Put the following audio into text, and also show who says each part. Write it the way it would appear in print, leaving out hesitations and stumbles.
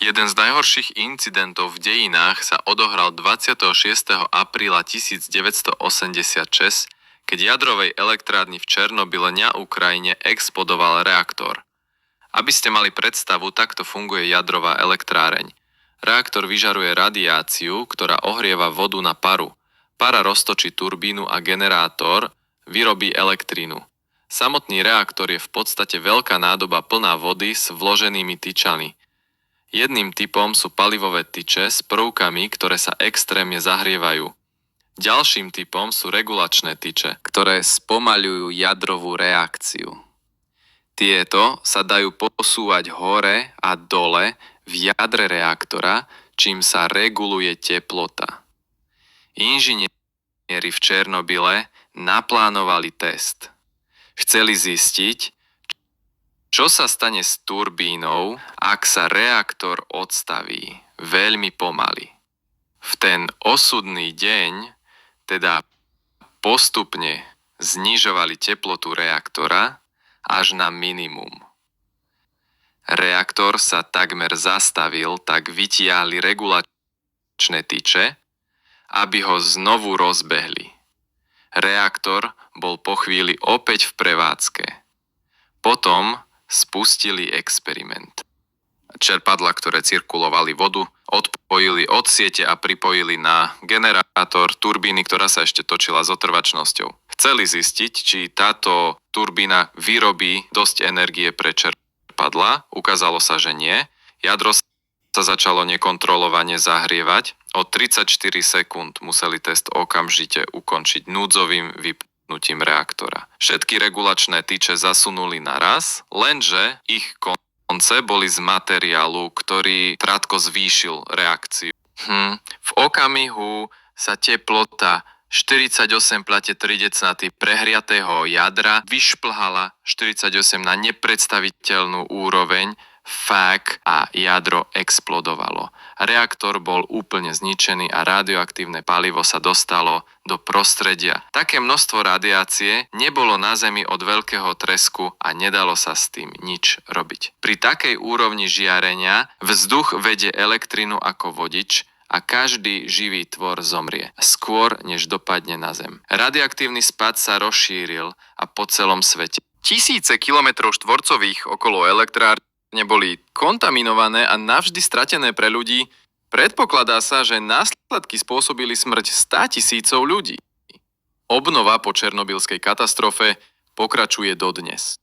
Speaker 1: Jeden z najhorších incidentov v dejinách sa odohral 26. apríla 1986, keď jadrovej elektrárni v Černobyle na Ukrajine explodoval reaktor. Aby ste mali predstavu, takto funguje jadrová elektráreň. Reaktor vyžaruje radiáciu, ktorá ohrieva vodu na paru. Para roztočí turbínu a generátor vyrobí elektrínu. Samotný reaktor je v podstate veľká nádoba plná vody s vloženými tyčami. Jedným typom sú palivové tyče s prvkami, ktoré sa extrémne zahrievajú. Ďalším typom sú regulačné tyče, ktoré spomaľujú jadrovú reakciu. Tieto sa dajú posúvať hore a dole v jadre reaktora, čím sa reguluje teplota. Inžinieri v Černobyle naplánovali test. Chceli zistiť, čo sa stane s turbínou, ak sa reaktor odstaví veľmi pomaly. V ten osudný deň teda postupne znižovali teplotu reaktora až na minimum. Reaktor sa takmer zastavil, tak vytiahli regulačné tyče, aby ho znovu rozbehli. Reaktor bol po chvíli opäť v prevádzke. Potom spustili experiment. Čerpadlá, ktoré cirkulovali vodu, odpojili od siete a pripojili na generátor turbíny, ktorá sa ešte točila s otrvačnosťou. Chceli zistiť, či táto turbína vyrobí dosť energie pre čerpadlá. Ukázalo sa, že nie. Jadro sa začalo nekontrolovane zahrievať. O 34 sekúnd museli test okamžite ukončiť núdzovým vypnutím reaktora. Všetky regulačné tyče zasunuli naraz, lenže ich konce boli z materiálu, ktorý krátko zvýšil reakciu. V okamihu sa teplota 48 plate 3 decnaty prehriatého jadra vyšplhala 48 na nepredstaviteľnú úroveň, fák a jadro explodovalo. Reaktor bol úplne zničený a radioaktívne palivo sa dostalo do prostredia. Také množstvo radiácie nebolo na Zemi od veľkého tresku a nedalo sa s tým nič robiť. Pri takej úrovni žiarenia vzduch vedie elektrinu ako vodič a každý živý tvor zomrie skôr, než dopadne na Zem. Radioaktívny spad sa rozšíril a po celom svete. Tisíce kilometrov štvorcových okolo elektrárne boli kontaminované a navždy stratené pre ľudí. Predpokladá sa, že následky spôsobili smrť 100 000 ľudí. Obnova po černobylskej katastrofe pokračuje dodnes.